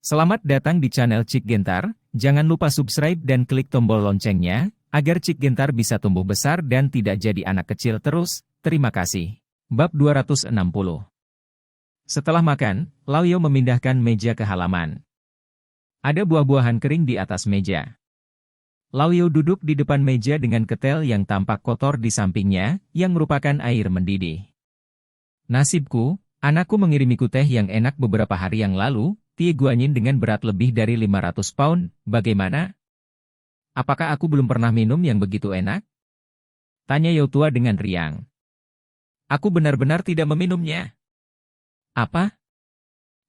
Selamat datang di channel Cik Gentar, jangan lupa subscribe dan klik tombol loncengnya, agar Cik Gentar bisa tumbuh besar dan tidak jadi anak kecil terus, terima kasih. Bab 260. Setelah makan, Lao memindahkan meja ke halaman. Ada buah-buahan kering di atas meja. Lao duduk di depan meja dengan ketel yang tampak kotor di sampingnya, yang merupakan air mendidih. Nasibku, anakku mengirimiku teh yang enak beberapa hari yang lalu, Tie Guanyin dengan berat lebih dari 500 pound, bagaimana? Apakah aku belum pernah minum yang begitu enak? Tanya Youtua dengan riang. Aku benar-benar tidak meminumnya. Apa?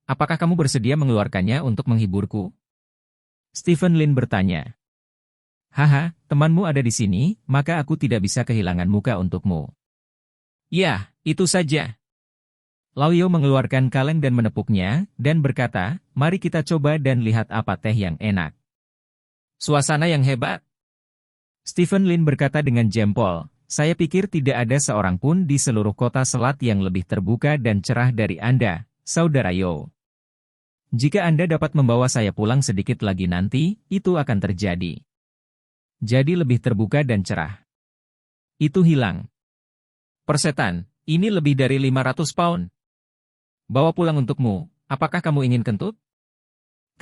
Apakah kamu bersedia mengeluarkannya untuk menghiburku? Stephen Lin bertanya. Haha, temanmu ada di sini, maka aku tidak bisa kehilangan muka untukmu. Ya, itu saja. Lao mengeluarkan kaleng dan menepuknya, dan berkata, mari kita coba dan lihat apa teh yang enak. Suasana yang hebat. Stephen Lin berkata dengan jempol, saya pikir tidak ada seorang pun di seluruh kota selat yang lebih terbuka dan cerah dari Anda, Saudara Yo. Jika Anda dapat membawa saya pulang sedikit lagi nanti, itu akan terjadi. Jadi lebih terbuka dan cerah. Itu hilang. Persetan, ini lebih dari 500 pound. Bawa pulang untukmu, apakah kamu ingin kentut?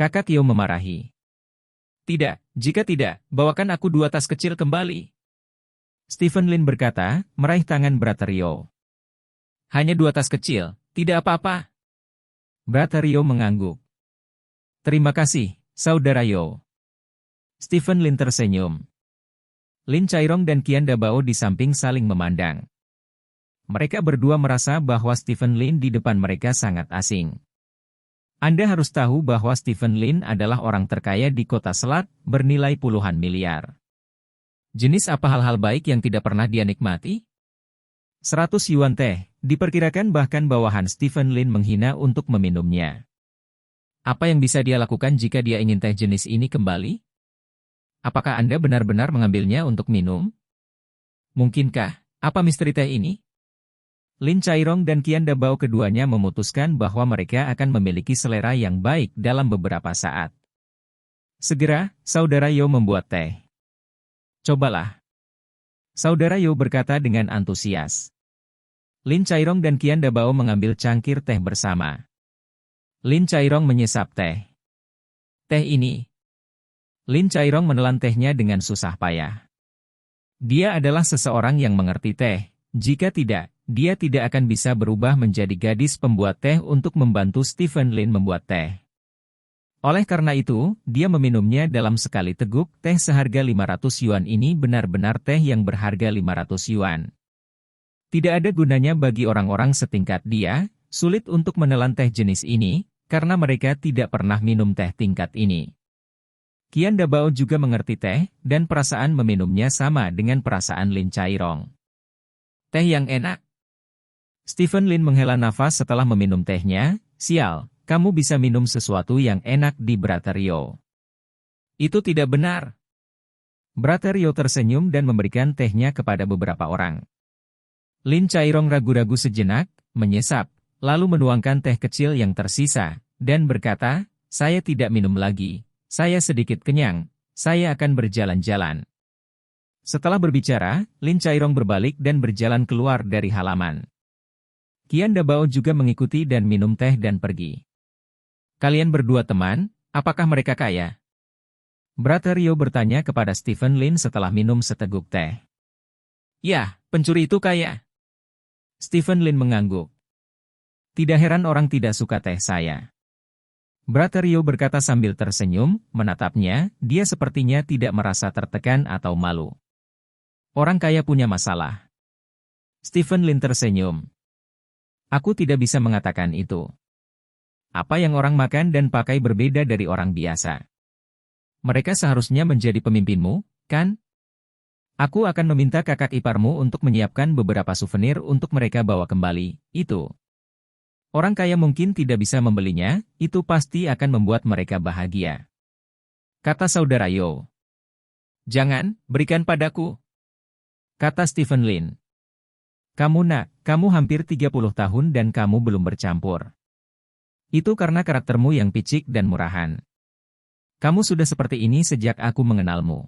Kakak Yo memarahi. Tidak, jika tidak, bawakan aku 2 tas kecil kembali. Stephen Lin berkata, meraih tangan Brother Yo. Hanya 2 tas kecil, tidak apa-apa. Brother Yo mengangguk. Terima kasih, Saudara Yo. Stephen Lin tersenyum. Lin Chairong dan Qian Dabao di samping saling memandang. Mereka berdua merasa bahwa Stephen Lin di depan mereka sangat asing. Anda harus tahu bahwa Stephen Lin adalah orang terkaya di kota selat, bernilai puluhan miliar. Jenis apa hal-hal baik yang tidak pernah dia nikmati? 100 yuan teh, diperkirakan bahkan bawahan Stephen Lin menghina untuk meminumnya. Apa yang bisa dia lakukan jika dia ingin teh jenis ini kembali? Apakah Anda benar-benar mengambilnya untuk minum? Mungkinkah, apa misteri teh ini? Lin Chairong dan Qian Dabao keduanya memutuskan bahwa mereka akan memiliki selera yang baik dalam beberapa saat. Segera, Saudara Yo membuat teh. Cobalah. Saudara Yo berkata dengan antusias. Lin Chairong dan Qian Dabao mengambil cangkir teh bersama. Lin Chairong menyesap teh. Teh ini. Lin Chairong menelan tehnya dengan susah payah. Dia adalah seseorang yang mengerti teh, jika tidak, dia tidak akan bisa berubah menjadi gadis pembuat teh untuk membantu Stephen Lin membuat teh. Oleh karena itu, dia meminumnya dalam sekali teguk teh seharga 500 yuan ini benar-benar teh yang berharga 500 yuan. Tidak ada gunanya bagi orang-orang setingkat dia, sulit untuk menelan teh jenis ini, karena mereka tidak pernah minum teh tingkat ini. Qian Dabao juga mengerti teh, dan perasaan meminumnya sama dengan perasaan Lin Chairong. Teh yang enak. Stephen Lin menghela nafas setelah meminum tehnya, sial, kamu bisa minum sesuatu yang enak di Brother Yo. Itu tidak benar. Brother Yo tersenyum dan memberikan tehnya kepada beberapa orang. Lin Chairong ragu-ragu sejenak, menyesap, lalu menuangkan teh kecil yang tersisa, dan berkata, saya tidak minum lagi, saya sedikit kenyang, saya akan berjalan-jalan. Setelah berbicara, Lin Chairong berbalik dan berjalan keluar dari halaman. Qian Dabao juga mengikuti dan minum teh dan pergi. Kalian berdua teman, apakah mereka kaya? Brother Yo bertanya kepada Stephen Lin setelah minum seteguk teh. Ya, pencuri itu kaya. Stephen Lin mengangguk. Tidak heran orang tidak suka teh saya. Brother Yo berkata sambil tersenyum, menatapnya, dia sepertinya tidak merasa tertekan atau malu. Orang kaya punya masalah. Stephen Lin tersenyum. Aku tidak bisa mengatakan itu. Apa yang orang makan dan pakai berbeda dari orang biasa. Mereka seharusnya menjadi pemimpinmu, kan? Aku akan meminta kakak iparmu untuk menyiapkan beberapa souvenir untuk mereka bawa kembali, itu. Orang kaya mungkin tidak bisa membelinya, itu pasti akan membuat mereka bahagia. Kata Saudara Yo. Jangan, berikan padaku. Kata Stephen Lin. Kamu hampir 30 tahun dan kamu belum bercampur. Itu karena karaktermu yang picik dan murahan. Kamu sudah seperti ini sejak aku mengenalmu.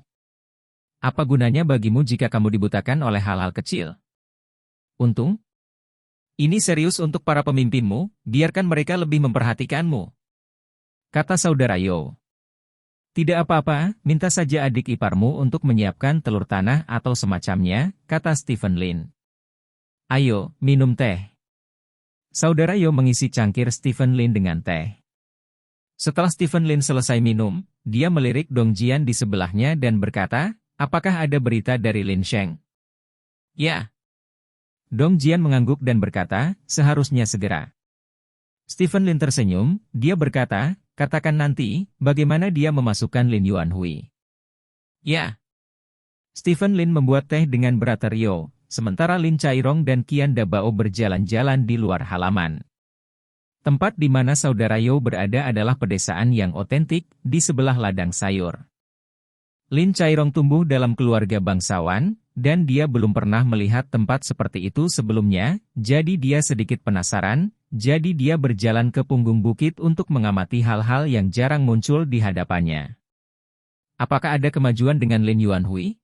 Apa gunanya bagimu jika kamu dibutakan oleh hal-hal kecil? Untung? Ini serius untuk para pemimpinmu, biarkan mereka lebih memperhatikanmu. Kata saudara Yo. Tidak apa-apa, minta saja adik iparmu untuk menyiapkan telur tanah atau semacamnya, kata Stephen Lin. Ayo, minum teh. Saudara Yo mengisi cangkir Stephen Lin dengan teh. Setelah Stephen Lin selesai minum, dia melirik Dong Jian di sebelahnya dan berkata, apakah ada berita dari Lin Sheng? Ya. Dong Jian mengangguk dan berkata, seharusnya segera. Stephen Lin tersenyum, dia berkata, katakan nanti, bagaimana dia memasukkan Lin Yuanhui. Ya. Stephen Lin membuat teh dengan Brother Yo, sementara Lin Chairong dan Qian Dabao berjalan-jalan di luar halaman. Tempat di mana saudara Yo berada adalah pedesaan yang otentik, di sebelah ladang sayur. Lin Chairong tumbuh dalam keluarga bangsawan, dan dia belum pernah melihat tempat seperti itu sebelumnya, jadi dia sedikit penasaran, jadi dia berjalan ke punggung bukit untuk mengamati hal-hal yang jarang muncul di hadapannya. Apakah ada kemajuan dengan Lin Yuanhui?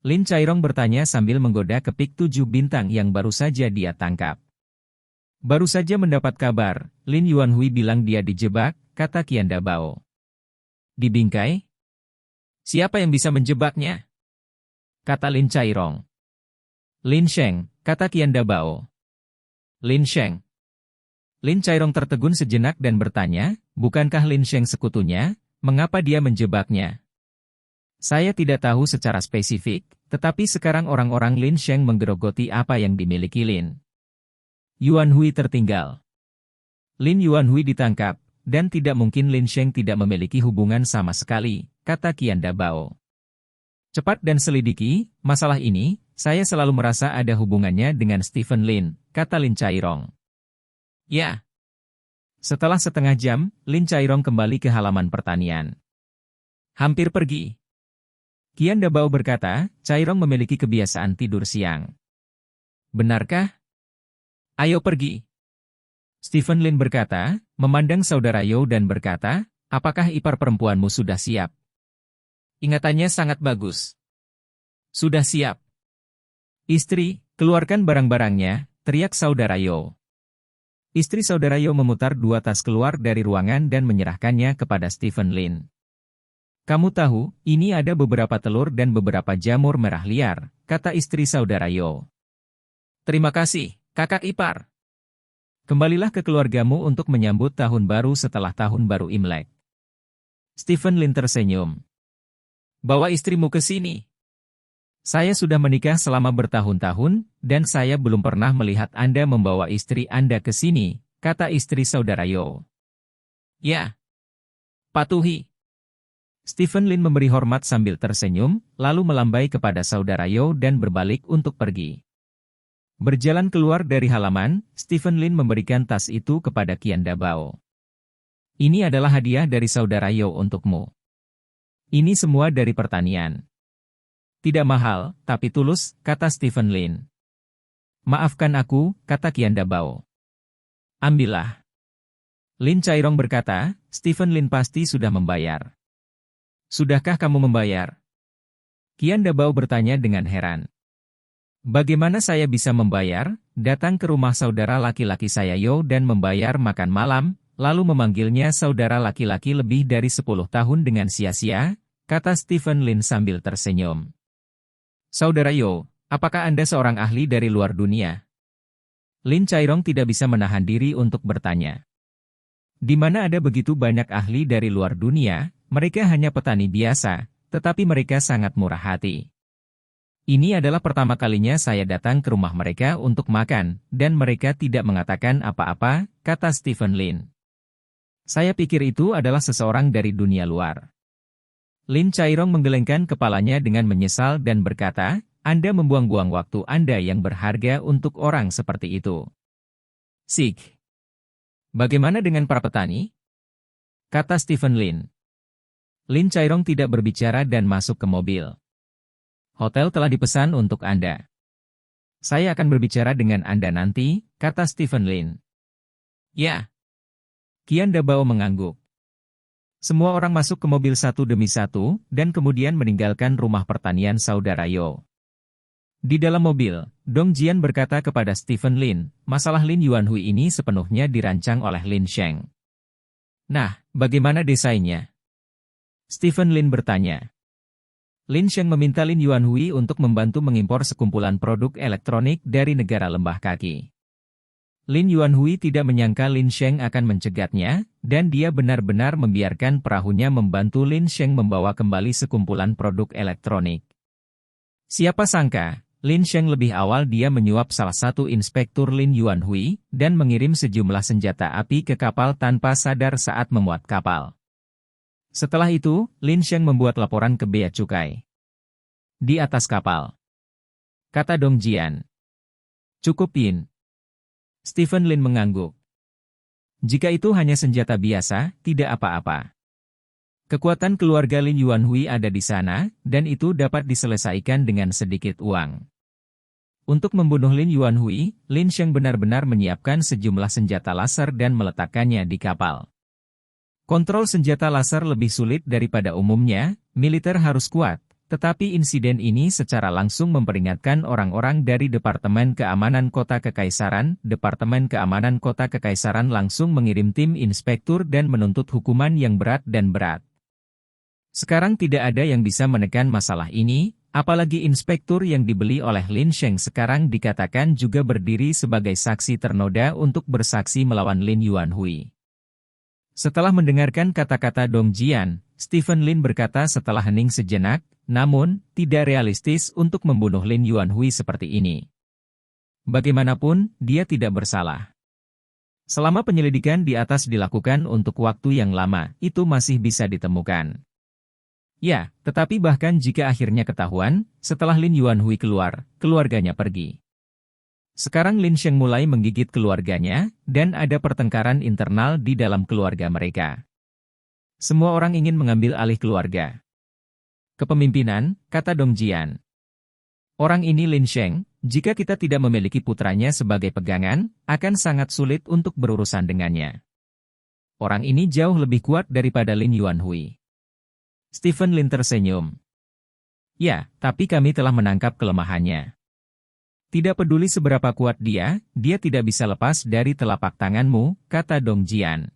Lin Chairong bertanya sambil menggoda kepik 7 bintang yang baru saja dia tangkap. Baru saja mendapat kabar, Lin Yuanhui bilang dia dijebak, kata Qian Dabao. Dibingkai? Siapa yang bisa menjebaknya? Kata Lin Chairong. Lin Sheng, kata Qian Dabao. Lin Sheng. Lin Chairong tertegun sejenak dan bertanya, bukankah Lin Sheng sekutunya, mengapa dia menjebaknya? Saya tidak tahu secara spesifik, tetapi sekarang orang-orang Lin Sheng menggerogoti apa yang dimiliki Lin Yuanhui tertinggal. Lin Yuanhui ditangkap, dan tidak mungkin Lin Sheng tidak memiliki hubungan sama sekali, kata Qian Dabao. Cepat dan selidiki, masalah ini, saya selalu merasa ada hubungannya dengan Stephen Lin, kata Lin Chairong. Ya. Setelah setengah jam, Lin Chairong kembali ke halaman pertanian. Hampir pergi. Qian Dabao berkata, Chairong memiliki kebiasaan tidur siang. Benarkah? Ayo pergi. Stephen Lin berkata, memandang saudara Yo dan berkata, apakah ipar perempuanmu sudah siap? Ingatannya sangat bagus. Sudah siap. Istri, keluarkan barang-barangnya, teriak saudara Yo. Istri saudara Yo memutar 2 tas keluar dari ruangan dan menyerahkannya kepada Stephen Lin. Kamu tahu, ini ada beberapa telur dan beberapa jamur merah liar, kata istri saudara Yo. Terima kasih, kakak ipar. Kembalilah ke keluargamu untuk menyambut tahun baru setelah tahun baru Imlek. Stephen Lin tersenyum. Bawa istrimu ke sini. Saya sudah menikah selama bertahun-tahun, dan saya belum pernah melihat Anda membawa istri Anda ke sini, kata istri saudara Yo. Ya. Patuhi. Stephen Lin memberi hormat sambil tersenyum, lalu melambai kepada saudara Yo dan berbalik untuk pergi. Berjalan keluar dari halaman, Stephen Lin memberikan tas itu kepada Qian Dabao. Ini adalah hadiah dari saudara Yo untukmu. Ini semua dari pertanian. Tidak mahal, tapi tulus, kata Stephen Lin. Maafkan aku, kata Qian Dabao. Ambillah. Lin Chairong berkata, Stephen Lin pasti sudah membayar. Sudahkah kamu membayar? Qian Dabao bertanya dengan heran. Bagaimana saya bisa membayar? Datang ke rumah saudara laki-laki saya Yo dan membayar makan malam, lalu memanggilnya saudara laki-laki lebih dari 10 tahun dengan sia-sia, kata Stephen Lin sambil tersenyum. Saudara Yo, apakah Anda seorang ahli dari luar dunia? Lin Chairong tidak bisa menahan diri untuk bertanya. Di mana ada begitu banyak ahli dari luar dunia, mereka hanya petani biasa, tetapi mereka sangat murah hati. Ini adalah pertama kalinya saya datang ke rumah mereka untuk makan, dan mereka tidak mengatakan apa-apa, kata Stephen Lin. Saya pikir itu adalah seseorang dari dunia luar. Lin Chairong menggelengkan kepalanya dengan menyesal dan berkata, Anda membuang-buang waktu Anda yang berharga untuk orang seperti itu. Sik. Bagaimana dengan para petani? Kata Stephen Lin. Lin Chairong tidak berbicara dan masuk ke mobil. Hotel telah dipesan untuk Anda. Saya akan berbicara dengan Anda nanti, kata Stephen Lin. Ya. Qian Dabao mengangguk. Semua orang masuk ke mobil satu demi satu, dan kemudian meninggalkan rumah pertanian saudara Yo. Di dalam mobil, Dong Jian berkata kepada Stephen Lin, masalah Lin Yuanhui ini sepenuhnya dirancang oleh Lin Sheng. Nah, bagaimana desainnya? Stephen Lin bertanya. Lin Sheng meminta Lin Yuanhui untuk membantu mengimpor sekumpulan produk elektronik dari negara lembah kaki. Lin Yuanhui tidak menyangka Lin Sheng akan mencegatnya, dan dia benar-benar membiarkan perahunya membantu Lin Sheng membawa kembali sekumpulan produk elektronik. Siapa sangka, Lin Sheng lebih awal dia menyuap salah satu inspektur Lin Yuanhui, dan mengirim sejumlah senjata api ke kapal tanpa sadar saat memuat kapal. Setelah itu, Lin Sheng membuat laporan ke bea cukai. Di atas kapal. Kata Dong Jian. Cukup Yin. Stephen Lin mengangguk. Jika itu hanya senjata biasa, tidak apa-apa. Kekuatan keluarga Lin Yuanhui ada di sana, dan itu dapat diselesaikan dengan sedikit uang. Untuk membunuh Lin Yuanhui, Lin Sheng benar-benar menyiapkan sejumlah senjata laser dan meletakkannya di kapal. Kontrol senjata laser lebih sulit daripada umumnya, militer harus kuat. Tetapi insiden ini secara langsung memperingatkan orang-orang dari Departemen Keamanan Kota Kekaisaran. Departemen Keamanan Kota Kekaisaran langsung mengirim tim inspektur dan menuntut hukuman yang berat dan berat. Sekarang tidak ada yang bisa menekan masalah ini, apalagi inspektur yang dibeli oleh Lin Sheng sekarang dikatakan juga berdiri sebagai saksi ternoda untuk bersaksi melawan Lin Yuanhui. Setelah mendengarkan kata-kata Dong Jian, Stephen Lin berkata setelah hening sejenak, namun, tidak realistis untuk membunuh Lin Yuanhui seperti ini. Bagaimanapun, dia tidak bersalah. Selama penyelidikan di atas dilakukan untuk waktu yang lama, itu masih bisa ditemukan. Ya, tetapi bahkan jika akhirnya ketahuan, setelah Lin Yuanhui keluar, keluarganya pergi. Sekarang Lin Sheng mulai menggigit keluarganya, dan ada pertengkaran internal di dalam keluarga mereka. Semua orang ingin mengambil alih keluarga. Kepemimpinan, kata Dong Jian. Orang ini Lin Sheng, jika kita tidak memiliki putranya sebagai pegangan, akan sangat sulit untuk berurusan dengannya. Orang ini jauh lebih kuat daripada Lin Yuanhui. Stephen Lin tersenyum. Ya, tapi kami telah menangkap kelemahannya. Tidak peduli seberapa kuat dia tidak bisa lepas dari telapak tanganmu, kata Dong Jian.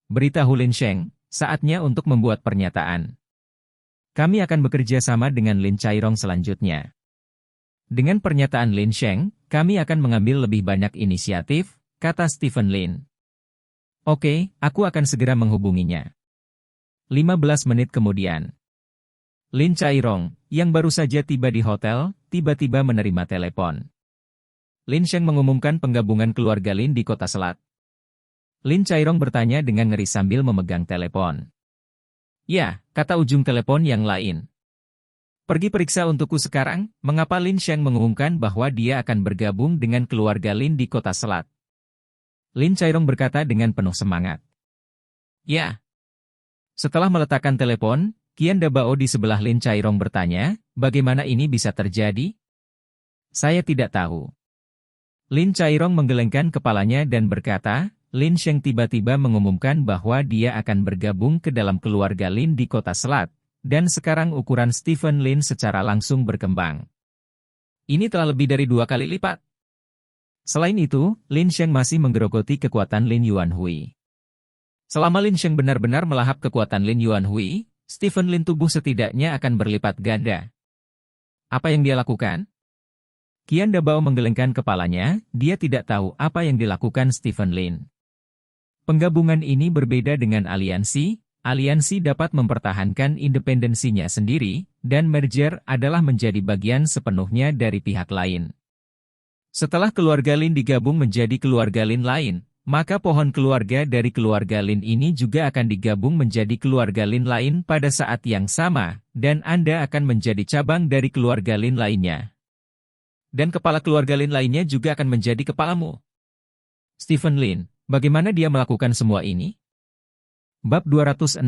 Beritahu Lin Sheng, saatnya untuk membuat pernyataan. Kami akan bekerja sama dengan Lin Chairong selanjutnya. Dengan pernyataan Lin Sheng, kami akan mengambil lebih banyak inisiatif, kata Stephen Lin. Oke, aku akan segera menghubunginya. 15 menit kemudian. Lin Chairong, yang baru saja tiba di hotel, tiba-tiba menerima telepon. Lin Sheng mengumumkan penggabungan keluarga Lin di kota Selat. Lin Chairong bertanya dengan ngeri sambil memegang telepon. Ya, kata ujung telepon yang lain. Pergi periksa untukku sekarang, mengapa Lin Sheng mengumumkan bahwa dia akan bergabung dengan keluarga Lin di kota Selat. Lin Chairong berkata dengan penuh semangat. Ya. Setelah meletakkan telepon, Qian Dabao di sebelah Lin Chairong bertanya, bagaimana ini bisa terjadi? Saya tidak tahu. Lin Chairong menggelengkan kepalanya dan berkata, Lin Sheng tiba-tiba mengumumkan bahwa dia akan bergabung ke dalam keluarga Lin di kota Selat, dan sekarang ukuran Stephen Lin secara langsung berkembang. Ini telah lebih dari 2 kali lipat. Selain itu, Lin Sheng masih menggerogoti kekuatan Lin Yuanhui. Selama Lin Sheng benar-benar melahap kekuatan Lin Yuanhui, Stephen Lin tubuh setidaknya akan berlipat ganda. Apa yang dia lakukan? Qian Dabao menggelengkan kepalanya, dia tidak tahu apa yang dilakukan Stephen Lin. Penggabungan ini berbeda dengan aliansi. Aliansi dapat mempertahankan independensinya sendiri, dan merger adalah menjadi bagian sepenuhnya dari pihak lain. Setelah keluarga Lin digabung menjadi keluarga Lin lain, maka pohon keluarga dari keluarga Lin ini juga akan digabung menjadi keluarga Lin lain pada saat yang sama, dan Anda akan menjadi cabang dari keluarga Lin lainnya. Dan kepala keluarga Lin lainnya juga akan menjadi kepalamu. Stephen Lin, bagaimana dia melakukan semua ini? Bab 261.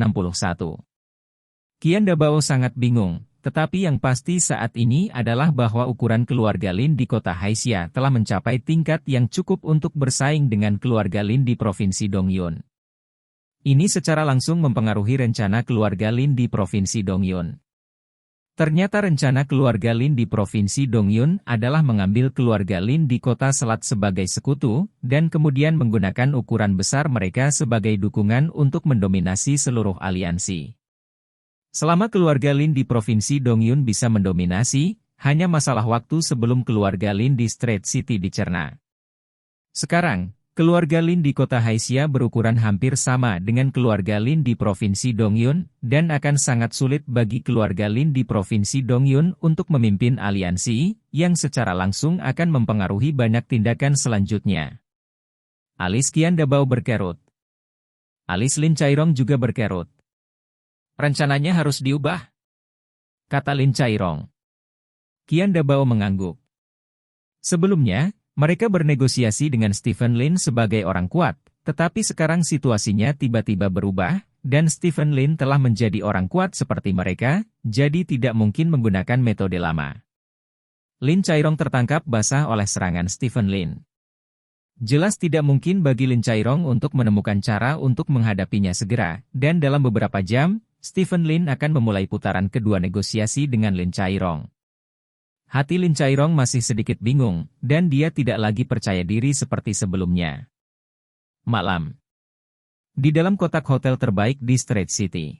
Qian Dabao sangat bingung, tetapi yang pasti saat ini adalah bahwa ukuran keluarga Lin di kota Haixia telah mencapai tingkat yang cukup untuk bersaing dengan keluarga Lin di Provinsi Dongyun. Ini secara langsung mempengaruhi rencana keluarga Lin di Provinsi Dongyun. Ternyata rencana keluarga Lin di Provinsi Dongyun adalah mengambil keluarga Lin di kota selat sebagai sekutu, dan kemudian menggunakan ukuran besar mereka sebagai dukungan untuk mendominasi seluruh aliansi. Selama keluarga Lin di Provinsi Dongyun bisa mendominasi, hanya masalah waktu sebelum keluarga Lin di Strait City dicerna. Sekarang, keluarga Lin di kota Haixia berukuran hampir sama dengan keluarga Lin di Provinsi Dongyun, dan akan sangat sulit bagi keluarga Lin di Provinsi Dongyun untuk memimpin aliansi, yang secara langsung akan mempengaruhi banyak tindakan selanjutnya. Alis Qian Dabao berkerut. Alis Lin Chairong juga berkerut. Rencananya harus diubah, kata Lin Chairong. Qian Dabao mengangguk. Sebelumnya, mereka bernegosiasi dengan Stephen Lin sebagai orang kuat, tetapi sekarang situasinya tiba-tiba berubah, dan Stephen Lin telah menjadi orang kuat seperti mereka, jadi tidak mungkin menggunakan metode lama. Lin Chairong tertangkap basah oleh serangan Stephen Lin. Jelas tidak mungkin bagi Lin Chairong untuk menemukan cara untuk menghadapinya segera, dan dalam beberapa jam, Stephen Lin akan memulai putaran kedua negosiasi dengan Lin Chairong. Hati Lin Chairong masih sedikit bingung, dan dia tidak lagi percaya diri seperti sebelumnya. Malam. Di dalam kotak hotel terbaik di Strait City.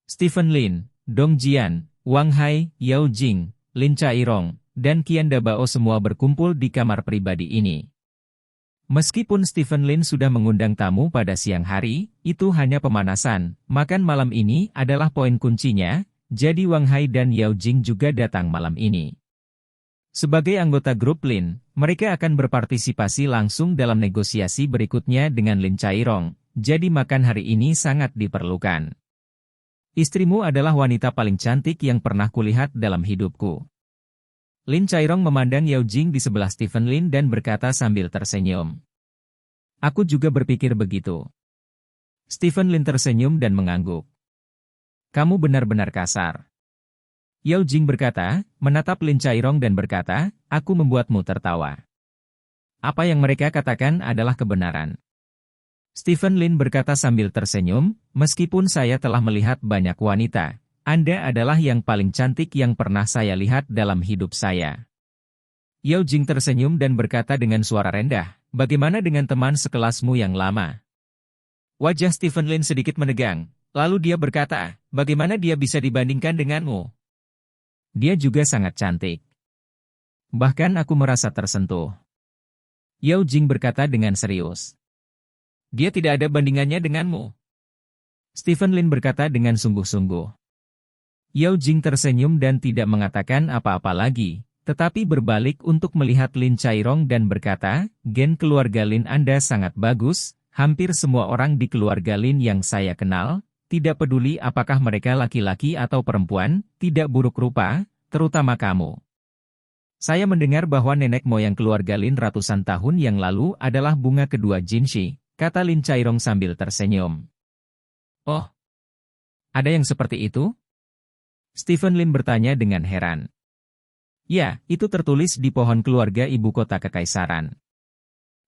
Stephen Lin, Dong Jian, Wang Hai, Yao Jing, Lin Chairong, dan Qian Dabao semua berkumpul di kamar pribadi ini. Meskipun Stephen Lin sudah mengundang tamu pada siang hari, itu hanya pemanasan, makan malam ini adalah poin kuncinya. Jadi Wang Hai dan Yao Jing juga datang malam ini. Sebagai anggota grup Lin, mereka akan berpartisipasi langsung dalam negosiasi berikutnya dengan Lin Chairong, jadi makan hari ini sangat diperlukan. Istrimu adalah wanita paling cantik yang pernah kulihat dalam hidupku. Lin Chairong memandang Yao Jing di sebelah Stephen Lin dan berkata sambil tersenyum. Aku juga berpikir begitu. Stephen Lin tersenyum dan mengangguk. Kamu benar-benar kasar. Yao Jing berkata, menatap Lin Chairong dan berkata, aku membuatmu tertawa. Apa yang mereka katakan adalah kebenaran. Stephen Lin berkata sambil tersenyum, meskipun saya telah melihat banyak wanita, Anda adalah yang paling cantik yang pernah saya lihat dalam hidup saya. Yao Jing tersenyum dan berkata dengan suara rendah, bagaimana dengan teman sekelasmu yang lama? Wajah Stephen Lin sedikit menegang. Lalu dia berkata, bagaimana dia bisa dibandingkan denganmu? Dia juga sangat cantik. Bahkan aku merasa tersentuh. Yao Jing berkata dengan serius. Dia tidak ada bandingannya denganmu. Stephen Lin berkata dengan sungguh-sungguh. Yao Jing tersenyum dan tidak mengatakan apa-apa lagi, tetapi berbalik untuk melihat Lin Chairong dan berkata, gen keluarga Lin Anda sangat bagus, hampir semua orang di keluarga Lin yang saya kenal, tidak peduli apakah mereka laki-laki atau perempuan, tidak buruk rupa, terutama kamu. Saya mendengar bahwa nenek moyang keluarga Lin ratusan tahun yang lalu adalah bunga kedua Jinshi, kata Lin Chairong sambil tersenyum. Oh, ada yang seperti itu? Stephen Lin bertanya dengan heran. Ya, itu tertulis di pohon keluarga ibu kota kekaisaran.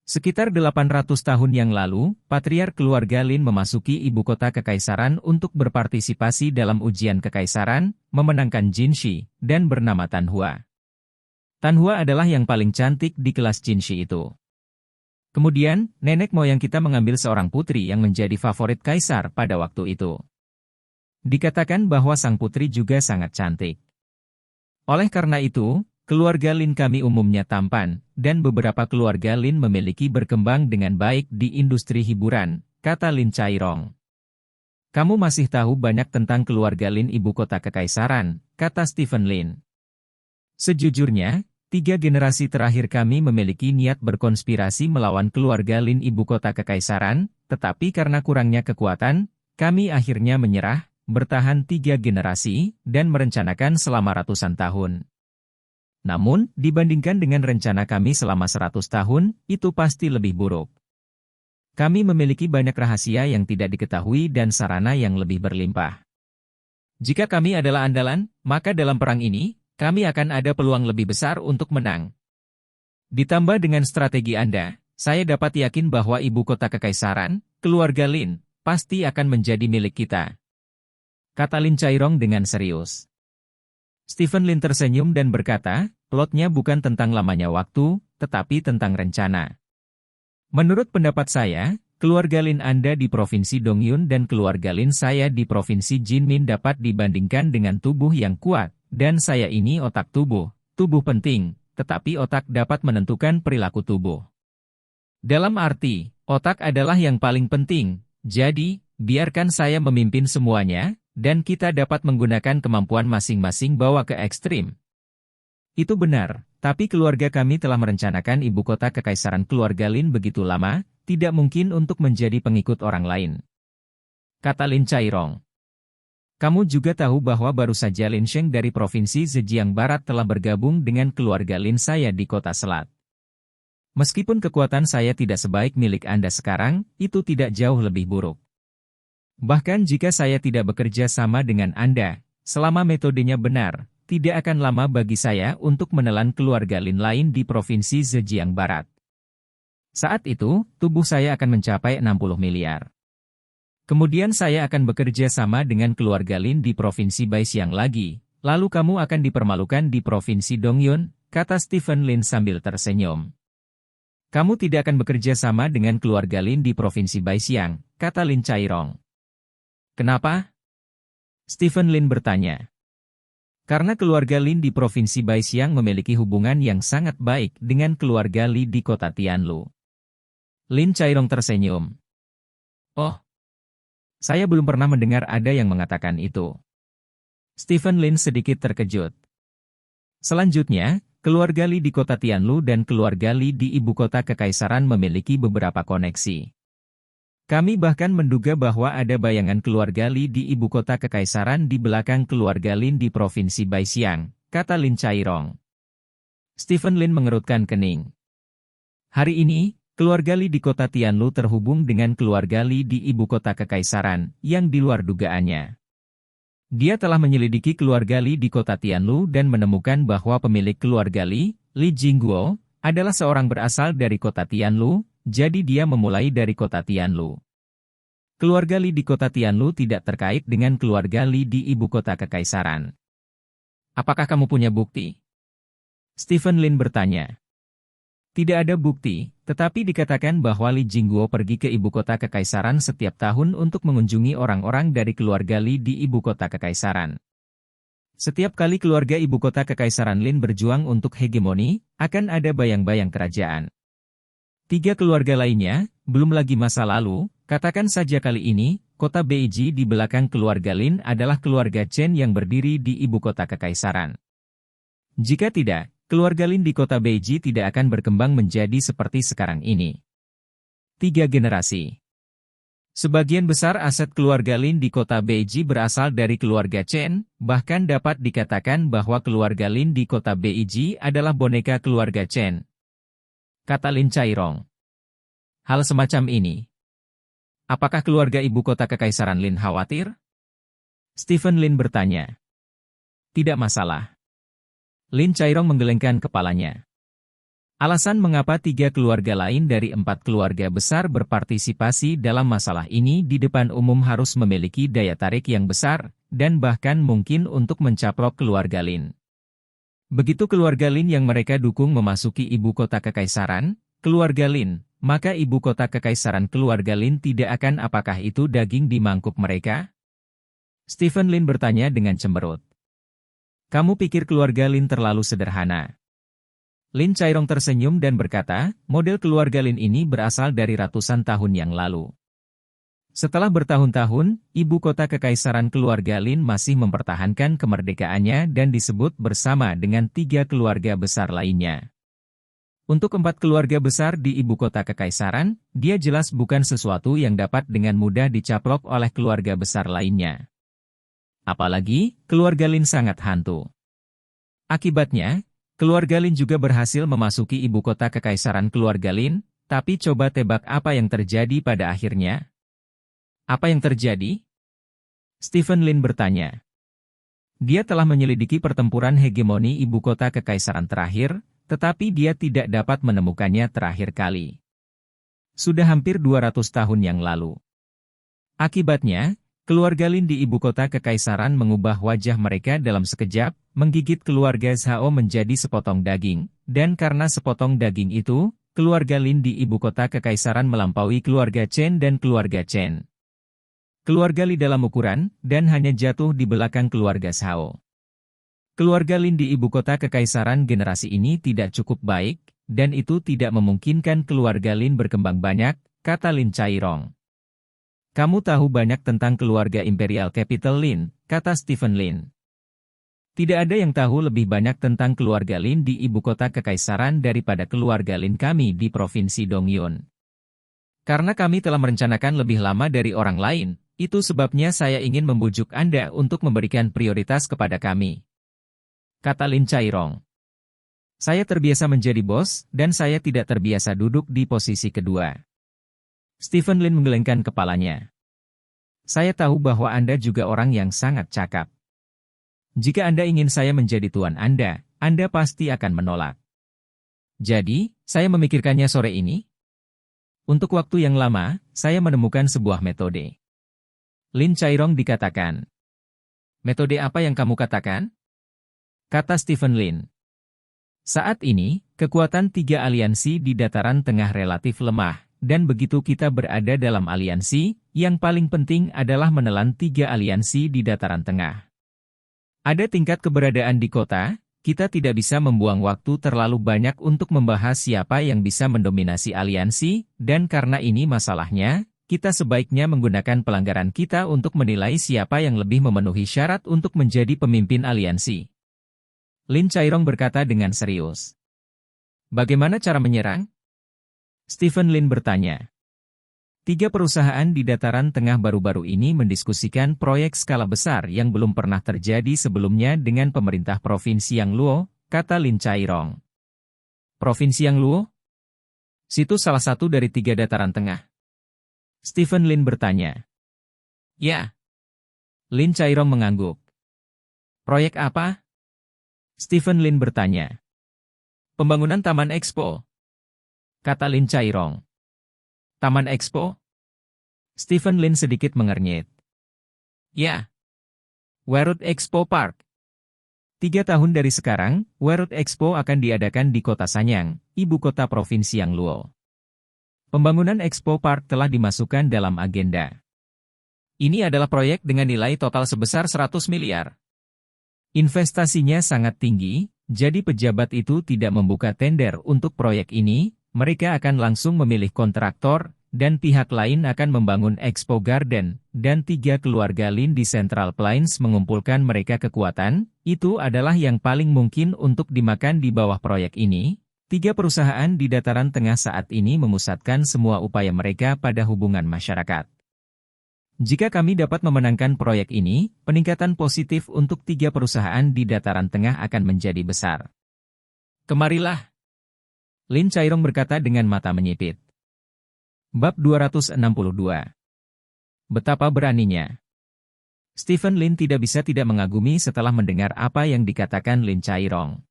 Sekitar 800 tahun yang lalu, patriark keluarga Lin memasuki ibu kota kekaisaran untuk berpartisipasi dalam ujian kekaisaran, memenangkan Jinshi, dan bernama Tanhua. Tanhua adalah yang paling cantik di kelas Jinshi itu. Kemudian, nenek moyang kita mengambil seorang putri yang menjadi favorit kaisar pada waktu itu. Dikatakan bahwa sang putri juga sangat cantik. Oleh karena itu, keluarga Lin kami umumnya tampan, dan beberapa keluarga Lin memiliki berkembang dengan baik di industri hiburan, kata Lin Chairong. Kamu masih tahu banyak tentang keluarga Lin ibu kota kekaisaran, kata Stephen Lin. Sejujurnya, 3 generasi terakhir kami memiliki niat berkonspirasi melawan keluarga Lin ibu kota kekaisaran, tetapi karena kurangnya kekuatan, kami akhirnya menyerah, bertahan 3 generasi, dan merencanakan selama ratusan tahun. Namun, dibandingkan dengan rencana kami selama 100 tahun, itu pasti lebih buruk. Kami memiliki banyak rahasia yang tidak diketahui dan sarana yang lebih berlimpah. Jika kami adalah andalan, maka dalam perang ini, kami akan ada peluang lebih besar untuk menang. Ditambah dengan strategi Anda, saya dapat yakin bahwa ibu kota kekaisaran, keluarga Lin, pasti akan menjadi milik kita, kata Lin Chairong dengan serius. Stephen Lin tersenyum dan berkata, plotnya bukan tentang lamanya waktu, tetapi tentang rencana. Menurut pendapat saya, keluarga Lin Anda di Provinsi Dongyun dan keluarga Lin saya di Provinsi Jinmin dapat dibandingkan dengan tubuh yang kuat, dan saya ini otak tubuh. Tubuh penting, tetapi otak dapat menentukan perilaku tubuh. Dalam arti, otak adalah yang paling penting, jadi, biarkan saya memimpin semuanya, dan kita dapat menggunakan kemampuan masing-masing bawa ke ekstrim. Itu benar, tapi keluarga kami telah merencanakan ibu kota kekaisaran keluarga Lin begitu lama, tidak mungkin untuk menjadi pengikut orang lain, kata Lin Chairong. Kamu juga tahu bahwa baru saja Lin Sheng dari Provinsi Zhejiang Barat telah bergabung dengan keluarga Lin saya di kota Selat. Meskipun kekuatan saya tidak sebaik milik Anda sekarang, itu tidak jauh lebih buruk. Bahkan jika saya tidak bekerja sama dengan Anda, selama metodenya benar, tidak akan lama bagi saya untuk menelan keluarga Lin lain di Provinsi Zhejiang Barat. Saat itu, tubuh saya akan mencapai 60 miliar. Kemudian saya akan bekerja sama dengan keluarga Lin di Provinsi Baixiang lagi, lalu kamu akan dipermalukan di Provinsi Dongyun, kata Stephen Lin sambil tersenyum. Kamu tidak akan bekerja sama dengan keluarga Lin di Provinsi Baixiang, kata Lin Chairong. Kenapa? Stephen Lin bertanya. Karena keluarga Lin di Provinsi Baixiang memiliki hubungan yang sangat baik dengan keluarga Li di kota Tianlu. Lin Chairong tersenyum. Oh, saya belum pernah mendengar ada yang mengatakan itu. Stephen Lin sedikit terkejut. Selanjutnya, keluarga Li di kota Tianlu dan keluarga Li di ibu kota kekaisaran memiliki beberapa koneksi. Kami bahkan menduga bahwa ada bayangan keluarga Li di ibu kota kekaisaran di belakang keluarga Lin di Provinsi Baixiang, kata Lin Chairong. Stephen Lin mengerutkan kening. Hari ini, keluarga Li di kota Tianlu terhubung dengan keluarga Li di ibu kota kekaisaran, yang di luar dugaannya. Dia telah menyelidiki keluarga Li di kota Tianlu dan menemukan bahwa pemilik keluarga Li, Li Jingguo, adalah seorang berasal dari kota Tianlu, jadi dia memulai dari kota Tianlu. Keluarga Li di kota Tianlu tidak terkait dengan keluarga Li di ibu kota kekaisaran. Apakah kamu punya bukti? Stephen Lin bertanya. Tidak ada bukti, tetapi dikatakan bahwa Li Jingguo pergi ke ibu kota kekaisaran setiap tahun untuk mengunjungi orang-orang dari keluarga Li di ibu kota kekaisaran. Setiap kali keluarga ibu kota kekaisaran Lin berjuang untuk hegemoni, akan ada bayang-bayang kerajaan. 3 keluarga lainnya, belum lagi masa lalu, katakan saja kali ini, kota Beiji di belakang keluarga Lin adalah keluarga Chen yang berdiri di ibu kota kekaisaran. Jika tidak, keluarga Lin di kota Beiji tidak akan berkembang menjadi seperti sekarang ini. 3 generasi. Sebagian besar aset keluarga Lin di kota Beiji berasal dari keluarga Chen, bahkan dapat dikatakan bahwa keluarga Lin di kota Beiji adalah boneka keluarga Chen, kata Lin Chairong. Hal semacam ini. Apakah keluarga ibu kota kekaisaran Lin khawatir? Stephen Lin bertanya. Tidak masalah. Lin Chairong menggelengkan kepalanya. Alasan mengapa 3 keluarga lain dari 4 keluarga besar berpartisipasi dalam masalah ini di depan umum harus memiliki daya tarik yang besar, dan bahkan mungkin untuk mencaplok keluarga Lin. Begitu keluarga Lin yang mereka dukung memasuki ibu kota kekaisaran, keluarga Lin, maka ibu kota kekaisaran keluarga Lin tidak akan apakah itu daging di mangkuk mereka? Stephen Lin bertanya dengan cemberut. Kamu pikir keluarga Lin terlalu sederhana? Lin Chairong tersenyum dan berkata, model keluarga Lin ini berasal dari ratusan tahun yang lalu. Setelah bertahun-tahun, ibu kota kekaisaran keluarga Lin masih mempertahankan kemerdekaannya dan disebut bersama dengan 3 keluarga besar lainnya. Untuk 4 keluarga besar di ibu kota kekaisaran, dia jelas bukan sesuatu yang dapat dengan mudah dicaplok oleh keluarga besar lainnya. Apalagi, keluarga Lin sangat hantu. Akibatnya, keluarga Lin juga berhasil memasuki ibu kota kekaisaran keluarga Lin, tapi coba tebak apa yang terjadi pada akhirnya? Apa yang terjadi? Stephen Lin bertanya. Dia telah menyelidiki pertempuran hegemoni ibu kota kekaisaran terakhir, tetapi dia tidak dapat menemukannya terakhir kali. Sudah hampir 200 tahun yang lalu. Akibatnya, keluarga Lin di ibu kota kekaisaran mengubah wajah mereka dalam sekejap, menggigit keluarga Zhao menjadi sepotong daging, dan karena sepotong daging itu, keluarga Lin di ibu kota kekaisaran melampaui keluarga Chen dan keluarga Chen. Keluarga Li dalam ukuran, dan hanya jatuh di belakang keluarga Zhao. Keluarga Lin di ibu kota kekaisaran generasi ini tidak cukup baik, dan itu tidak memungkinkan keluarga Lin berkembang banyak, kata Lin Chairong. Kamu tahu banyak tentang keluarga Imperial Capital Lin, kata Stephen Lin. Tidak ada yang tahu lebih banyak tentang keluarga Lin di ibu kota kekaisaran daripada keluarga Lin kami di Provinsi Dongyun. Karena kami telah merencanakan lebih lama dari orang lain, itu sebabnya saya ingin membujuk Anda untuk memberikan prioritas kepada kami. Kata Lin Chairong. Saya terbiasa menjadi bos, dan saya tidak terbiasa duduk di posisi kedua. Stephen Lin menggelengkan kepalanya. Saya tahu bahwa Anda juga orang yang sangat cakap. Jika Anda ingin saya menjadi tuan Anda pasti akan menolak. Jadi, saya memikirkannya sore ini. Untuk waktu yang lama, saya menemukan sebuah metode. Lin Chairong dikatakan. Metode apa yang kamu katakan? Kata Stephen Lin. Saat ini, kekuatan tiga aliansi di dataran tengah relatif lemah, dan begitu kita berada dalam aliansi, yang paling penting adalah menelan tiga aliansi di dataran tengah. Ada tingkat keberadaan di kota, kita tidak bisa membuang waktu terlalu banyak untuk membahas siapa yang bisa mendominasi aliansi, dan karena ini masalahnya, kita sebaiknya menggunakan pelanggaran kita untuk menilai siapa yang lebih memenuhi syarat untuk menjadi pemimpin aliansi. Lin Chairong berkata dengan serius. Bagaimana cara menyerang? Stephen Lin bertanya. Tiga perusahaan di dataran tengah baru-baru ini mendiskusikan proyek skala besar yang belum pernah terjadi sebelumnya dengan pemerintah Provinsi Yangluo, kata Lin Chairong. Provinsi Yangluo? Situs salah satu dari tiga dataran tengah. Stephen Lin bertanya. Ya. Lin Chairong mengangguk. Proyek apa? Stephen Lin bertanya. Pembangunan Taman Expo. Kata Lin Chairong. Taman Expo? Stephen Lin sedikit mengernyit. Ya. Werut Expo Park. 3 tahun dari sekarang, Werut Expo akan diadakan di kota Sanyang, ibu kota Provinsi Yangluo. Pembangunan Expo Park telah dimasukkan dalam agenda. Ini adalah proyek dengan nilai total sebesar 100 miliar. Investasinya sangat tinggi, jadi pejabat itu tidak membuka tender untuk proyek ini, mereka akan langsung memilih kontraktor, dan pihak lain akan membangun Expo Garden, dan tiga keluarga Lin di Central Plains mengumpulkan mereka kekuatan, itu adalah yang paling mungkin untuk dimakan di bawah proyek ini. Tiga perusahaan di dataran tengah saat ini memusatkan semua upaya mereka pada hubungan masyarakat. Jika kami dapat memenangkan proyek ini, peningkatan positif untuk tiga perusahaan di dataran tengah akan menjadi besar. Kemarilah. Lin Chairong berkata dengan mata menyipit. Bab 262. Betapa beraninya. Stephen Lin tidak bisa tidak mengagumi setelah mendengar apa yang dikatakan Lin Chairong.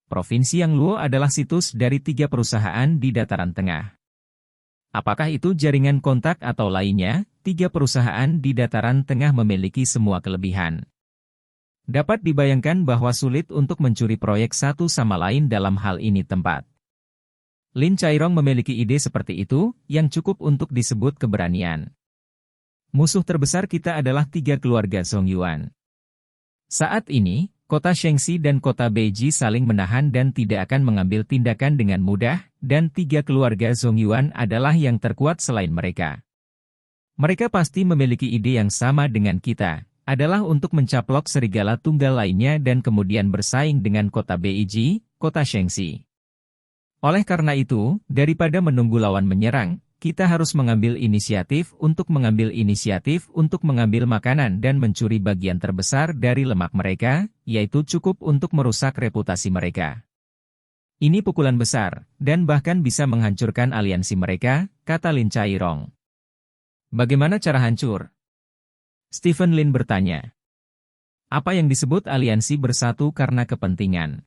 Provinsi Yangluo adalah situs dari tiga perusahaan di dataran tengah. Apakah itu jaringan kontak atau lainnya, tiga perusahaan di dataran tengah memiliki semua kelebihan. Dapat dibayangkan bahwa sulit untuk mencuri proyek satu sama lain dalam hal ini tempat. Lin Chairong memiliki ide seperti itu, yang cukup untuk disebut keberanian. Musuh terbesar kita adalah tiga keluarga Zongyuan. Saat ini, kota Shengxi dan kota Beiji saling menahan dan tidak akan mengambil tindakan dengan mudah, dan tiga keluarga Zongyuan adalah yang terkuat selain mereka. Mereka pasti memiliki ide yang sama dengan kita, adalah untuk mencaplok serigala tunggal lainnya dan kemudian bersaing dengan kota Beiji, kota Shengxi. Oleh karena itu, daripada menunggu lawan menyerang, kita harus mengambil inisiatif untuk mengambil makanan dan mencuri bagian terbesar dari lemak mereka, yaitu cukup untuk merusak reputasi mereka. Ini pukulan besar, dan bahkan bisa menghancurkan aliansi mereka, kata Lin Chairong. Bagaimana cara hancur? Stephen Lin bertanya. Apa yang disebut aliansi bersatu karena kepentingan?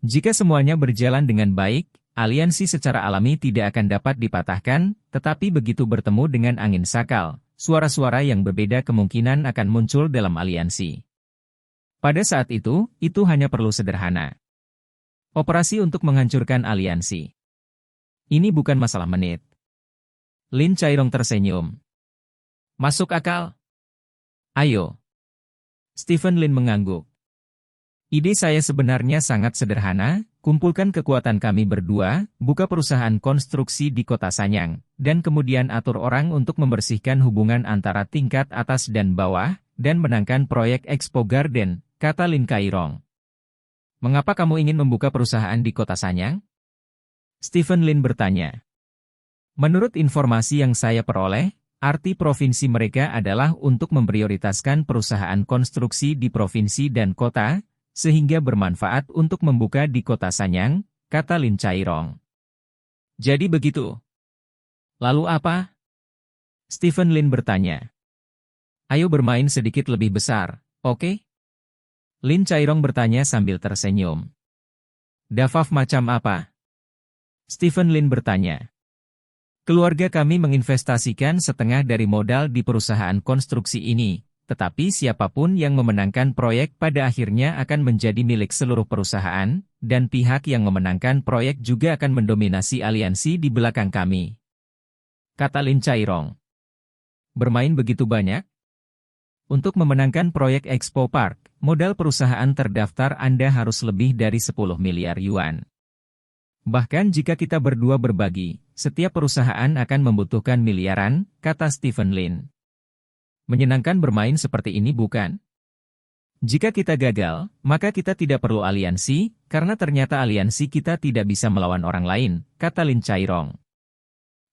Jika semuanya berjalan dengan baik, aliansi secara alami tidak akan dapat dipatahkan, tetapi begitu bertemu dengan angin sakal, suara-suara yang berbeda kemungkinan akan muncul dalam aliansi. Pada saat itu hanya perlu sederhana. Operasi untuk menghancurkan aliansi. Ini bukan masalah menit. Lin Chairong tersenyum. Masuk akal? Ayo. Stephen Lin mengangguk. Ide saya sebenarnya sangat sederhana, kumpulkan kekuatan kami berdua, buka perusahaan konstruksi di kota Sanyang, dan kemudian atur orang untuk membersihkan hubungan antara tingkat atas dan bawah, dan menangkan proyek Expo Garden, kata Lin Chairong. Mengapa kamu ingin membuka perusahaan di kota Sanyang? Stephen Lin bertanya. Menurut informasi yang saya peroleh, arti provinsi mereka adalah untuk memprioritaskan perusahaan konstruksi di provinsi dan kota, sehingga bermanfaat untuk membuka di kota Sanyang, kata Lin Chairong. Jadi begitu. Lalu apa? Stephen Lin bertanya. Ayo bermain sedikit lebih besar, oke? Lin Chairong bertanya sambil tersenyum. Dafaf macam apa? Stephen Lin bertanya. Keluarga kami menginvestasikan setengah dari modal di perusahaan konstruksi ini, tetapi siapapun yang memenangkan proyek pada akhirnya akan menjadi milik seluruh perusahaan, dan pihak yang memenangkan proyek juga akan mendominasi aliansi di belakang kami. Kata Lin Chairong. Bermain begitu banyak? Untuk memenangkan proyek Expo Park, modal perusahaan terdaftar Anda harus lebih dari 10 miliar yuan. Bahkan jika kita berdua berbagi, setiap perusahaan akan membutuhkan miliaran, kata Stephen Lin. Menyenangkan bermain seperti ini bukan? Jika kita gagal, maka kita tidak perlu aliansi, karena ternyata aliansi kita tidak bisa melawan orang lain, kata Lin Chairong.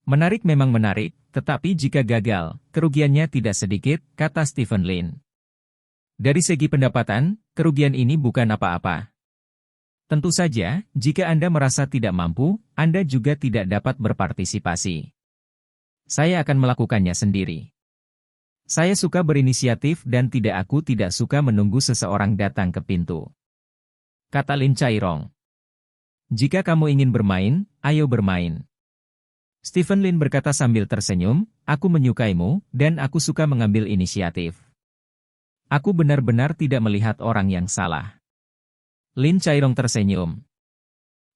Menarik memang menarik, tetapi jika gagal, kerugiannya tidak sedikit, kata Stephen Lin. Dari segi pendapatan, kerugian ini bukan apa-apa. Tentu saja, jika Anda merasa tidak mampu, Anda juga tidak dapat berpartisipasi. Saya akan melakukannya sendiri. Saya suka berinisiatif dan aku tidak suka menunggu seseorang datang ke pintu. Kata Lin Chairong. Jika kamu ingin bermain, ayo bermain. Stephen Lin berkata sambil tersenyum, aku menyukaimu, dan aku suka mengambil inisiatif. Aku benar-benar tidak melihat orang yang salah. Lin Chairong tersenyum.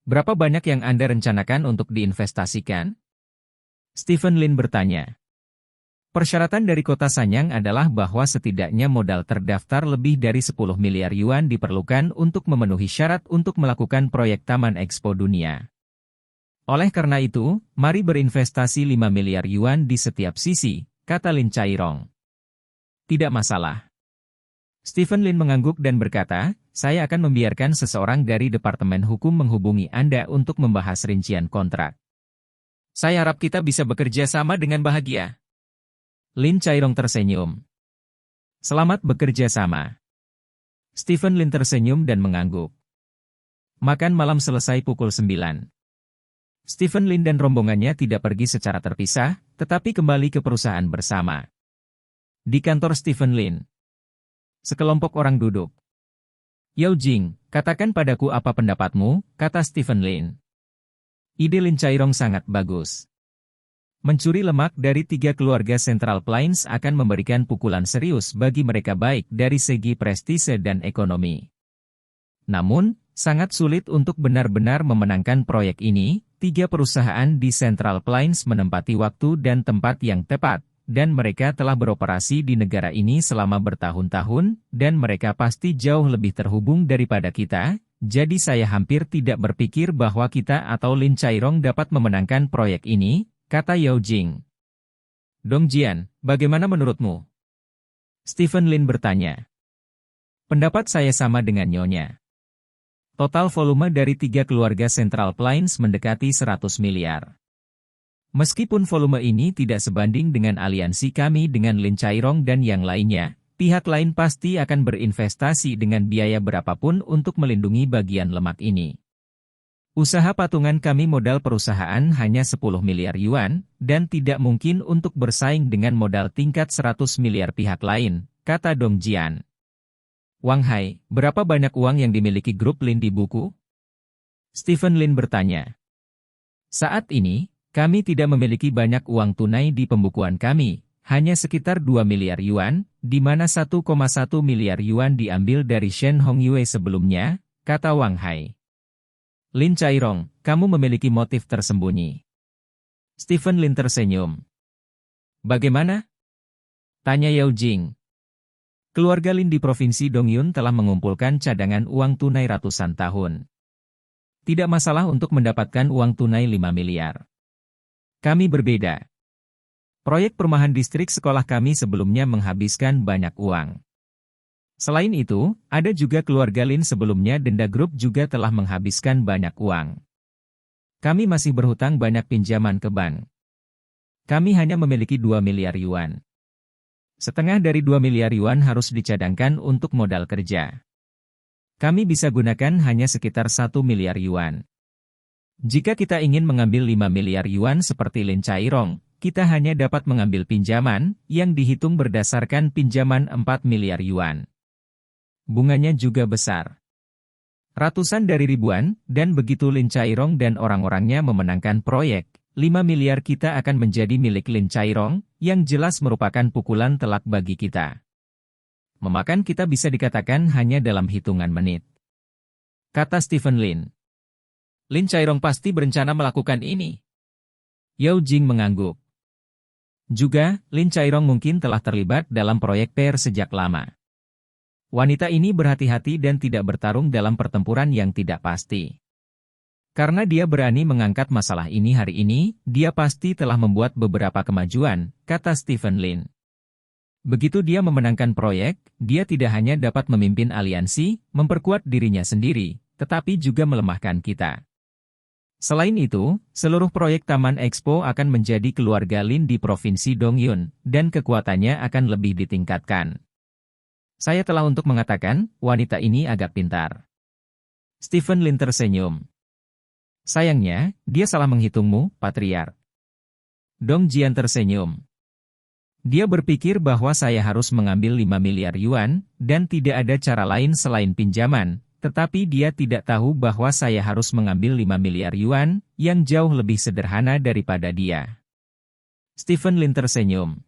Berapa banyak yang Anda rencanakan untuk diinvestasikan? Stephen Lin bertanya. Persyaratan dari kota Sanyang adalah bahwa setidaknya modal terdaftar lebih dari 10 miliar yuan diperlukan untuk memenuhi syarat untuk melakukan proyek Taman Expo Dunia. Oleh karena itu, mari berinvestasi 5 miliar yuan di setiap sisi, kata Lin Chairong. Tidak masalah. Stephen Lin mengangguk dan berkata, saya akan membiarkan seseorang dari Departemen Hukum menghubungi Anda untuk membahas rincian kontrak. Saya harap kita bisa bekerja sama dengan bahagia. Lin Chairong tersenyum. Selamat bekerja sama. Stephen Lin tersenyum dan mengangguk. Makan malam selesai pukul 9. Stephen Lin dan rombongannya tidak pergi secara terpisah, tetapi kembali ke perusahaan bersama. Di kantor Stephen Lin, sekelompok orang duduk. Yao Jing, katakan padaku apa pendapatmu, kata Stephen Lin. Ide Lin Chairong sangat bagus. Mencuri lemak dari 3 keluarga Central Plains akan memberikan pukulan serius bagi mereka baik dari segi prestise dan ekonomi. Namun, sangat sulit untuk benar-benar memenangkan proyek ini. 3 perusahaan di Central Plains menempati waktu dan tempat yang tepat, dan mereka telah beroperasi di negara ini selama bertahun-tahun, dan mereka pasti jauh lebih terhubung daripada kita, jadi saya hampir tidak berpikir bahwa kita atau Lin Chairong dapat memenangkan proyek ini, kata Yao Jing. Dong Jian, bagaimana menurutmu? Stephen Lin bertanya. Pendapat saya sama dengan Nyonya. Total volume dari 3 keluarga Central Plains mendekati 100 miliar. Meskipun volume ini tidak sebanding dengan aliansi kami dengan Lin Chairong dan yang lainnya, pihak lain pasti akan berinvestasi dengan biaya berapapun untuk melindungi bagian lemak ini. Usaha patungan kami modal perusahaan hanya 10 miliar yuan, dan tidak mungkin untuk bersaing dengan modal tingkat 100 miliar pihak lain, kata Dong Jian. Wang Hai, berapa banyak uang yang dimiliki grup Lin di buku? Stephen Lin bertanya. Saat ini, kami tidak memiliki banyak uang tunai di pembukuan kami, hanya sekitar 2 miliar yuan, di mana 1,1 miliar yuan diambil dari Shen Hongyue sebelumnya, kata Wang Hai. Lin Chairong, kamu memiliki motif tersembunyi. Stephen Lin tersenyum. Bagaimana? Tanya Yao Jing. Keluarga Lin di Provinsi Dongyun telah mengumpulkan cadangan uang tunai ratusan tahun. Tidak masalah untuk mendapatkan uang tunai 5 miliar. Kami berbeda. Proyek perumahan distrik sekolah kami sebelumnya menghabiskan banyak uang. Selain itu, ada juga keluarga Lin sebelumnya Denda Group juga telah menghabiskan banyak uang. Kami masih berhutang banyak pinjaman ke bank. Kami hanya memiliki 2 miliar yuan. Setengah dari 2 miliar yuan harus dicadangkan untuk modal kerja. Kami bisa gunakan hanya sekitar 1 miliar yuan. Jika kita ingin mengambil 5 miliar yuan seperti Lin Chairong, kita hanya dapat mengambil pinjaman yang dihitung berdasarkan pinjaman 4 miliar yuan. Bunganya juga besar. Ratusan dari ribuan, dan begitu Lin Chairong dan orang-orangnya memenangkan proyek, 5 miliar kita akan menjadi milik Lin Chairong, yang jelas merupakan pukulan telak bagi kita. Memakan kita bisa dikatakan hanya dalam hitungan menit. Kata Stephen Lin. Lin Chairong pasti berencana melakukan ini. Yao Jing mengangguk. Juga, Lin Chairong mungkin telah terlibat dalam proyek PR sejak lama. Wanita ini berhati-hati dan tidak bertarung dalam pertempuran yang tidak pasti. Karena dia berani mengangkat masalah ini hari ini, dia pasti telah membuat beberapa kemajuan, kata Stephen Lin. Begitu dia memenangkan proyek, dia tidak hanya dapat memimpin aliansi, memperkuat dirinya sendiri, tetapi juga melemahkan kita. Selain itu, seluruh proyek Taman Expo akan menjadi keluarga Lin di Provinsi Dongyun, dan kekuatannya akan lebih ditingkatkan. Saya telah untuk mengatakan, wanita ini agak pintar. Stephen Lin tersenyum. Sayangnya, dia salah menghitungmu, Patriark. Dong Jian tersenyum. Dia berpikir bahwa saya harus mengambil 5 miliar yuan, dan tidak ada cara lain selain pinjaman, tetapi dia tidak tahu bahwa saya harus mengambil 5 miliar yuan, yang jauh lebih sederhana daripada dia. Stephen Lin tersenyum.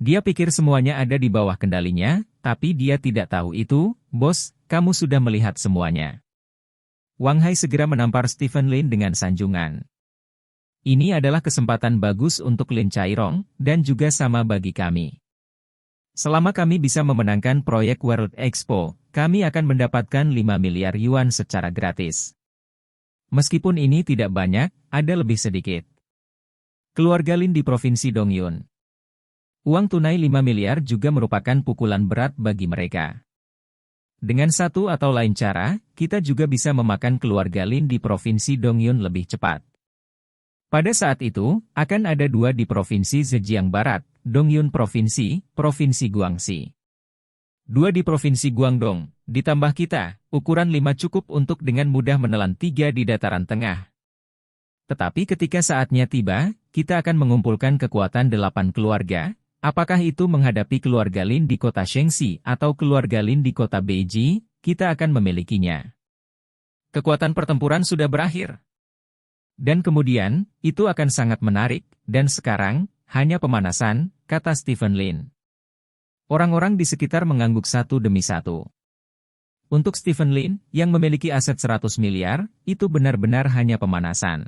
Dia pikir semuanya ada di bawah kendalinya, tapi dia tidak tahu itu, bos, kamu sudah melihat semuanya. Wang Hai segera menampar Stephen Lin dengan sanjungan. Ini adalah kesempatan bagus untuk Lin Chairong, dan juga sama bagi kami. Selama kami bisa memenangkan proyek World Expo, kami akan mendapatkan 5 miliar yuan secara gratis. Meskipun ini tidak banyak, ada lebih sedikit. Keluarga Lin di Provinsi Dongyun. Uang tunai 5 miliar juga merupakan pukulan berat bagi mereka. Dengan satu atau lain cara, kita juga bisa memakan keluarga Lin di Provinsi Dongyun lebih cepat. Pada saat itu, akan ada 2 di Provinsi Zhejiang Barat, Dongyun Provinsi, Provinsi Guangxi. 2 di Provinsi Guangdong, ditambah kita, ukuran 5 cukup untuk dengan mudah menelan 3 di dataran tengah. Tetapi ketika saatnya tiba, kita akan mengumpulkan kekuatan 8 keluarga. Apakah itu menghadapi keluarga Lin di kota Shengxi atau keluarga Lin di kota Beijing, kita akan memilikinya. Kekuatan pertempuran sudah berakhir. Dan kemudian, itu akan sangat menarik, dan sekarang, hanya pemanasan, kata Stephen Lin. Orang-orang di sekitar mengangguk satu demi satu. Untuk Stephen Lin, yang memiliki aset 100 miliar, itu benar-benar hanya pemanasan.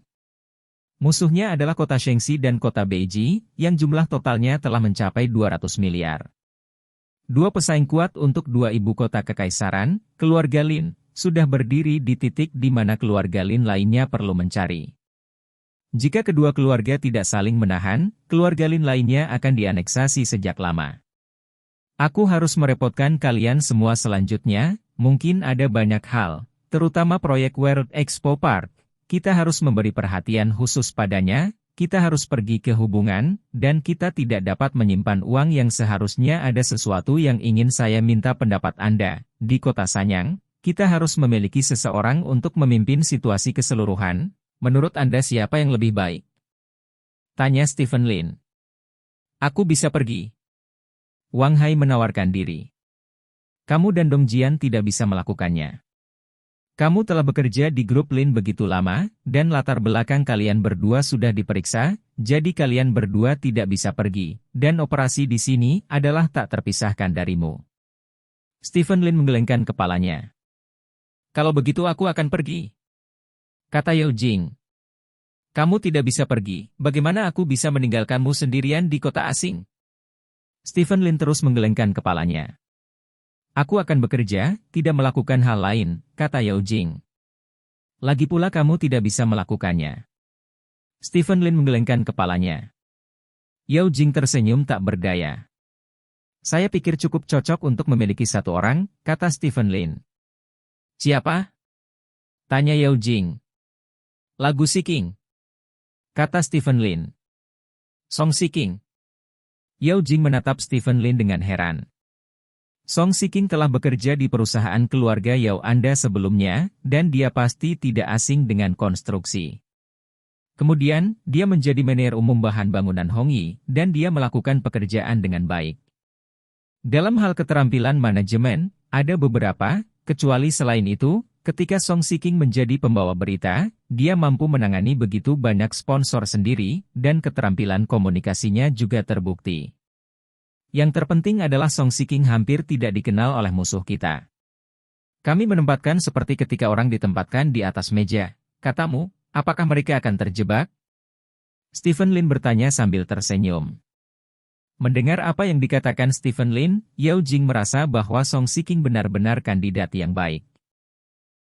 Musuhnya adalah kota Shengxi dan kota Beijing, yang jumlah totalnya telah mencapai 200 miliar. 2 pesaing kuat untuk 2 ibu kota kekaisaran, keluarga Lin, sudah berdiri di titik di mana keluarga Lin lainnya perlu mencari. Jika kedua keluarga tidak saling menahan, keluarga Lin lainnya akan dianeksasi sejak lama. Aku harus merepotkan kalian semua selanjutnya, mungkin ada banyak hal, terutama proyek World Expo Park. Kita harus memberi perhatian khusus padanya, kita harus pergi ke hubungan, dan kita tidak dapat menyimpan uang yang seharusnya ada sesuatu yang ingin saya minta pendapat Anda. Di kota Sanyang, kita harus memiliki seseorang untuk memimpin situasi keseluruhan. Menurut Anda siapa yang lebih baik? Tanya Stephen Lin. Aku bisa pergi. Wang Hai menawarkan diri. Kamu dan Dong Jian tidak bisa melakukannya. Kamu telah bekerja di grup Lin begitu lama, dan latar belakang kalian berdua sudah diperiksa, jadi kalian berdua tidak bisa pergi, dan operasi di sini adalah tak terpisahkan darimu. Stephen Lin menggelengkan kepalanya. Kalau begitu aku akan pergi, kata Yao Jing. Kamu tidak bisa pergi, bagaimana aku bisa meninggalkanmu sendirian di kota asing? Stephen Lin terus menggelengkan kepalanya. Aku akan bekerja, tidak melakukan hal lain, kata Yao Jing. Lagi pula kamu tidak bisa melakukannya. Stephen Lin menggelengkan kepalanya. Yao Jing tersenyum tak berdaya. Saya pikir cukup cocok untuk memiliki satu orang, kata Stephen Lin. Siapa? Tanya Yao Jing. Lagu Seeking, kata Stephen Lin. Song Seeking. Yao Jing menatap Stephen Lin dengan heran. Song Seeking telah bekerja di perusahaan keluarga Yao Anda sebelumnya, dan dia pasti tidak asing dengan konstruksi. Kemudian, dia menjadi manajer umum bahan bangunan Hongyi, dan dia melakukan pekerjaan dengan baik. Dalam hal keterampilan manajemen, ada beberapa, kecuali selain itu, ketika Song Seeking menjadi pembawa berita, dia mampu menangani begitu banyak sponsor sendiri, dan keterampilan komunikasinya juga terbukti. Yang terpenting adalah Song Seeking hampir tidak dikenal oleh musuh kita. Kami menempatkan seperti ketika orang ditempatkan di atas meja. Katamu, apakah mereka akan terjebak? Stephen Lin bertanya sambil tersenyum. Mendengar apa yang dikatakan Stephen Lin, Yao Jing merasa bahwa Song Seeking benar-benar kandidat yang baik.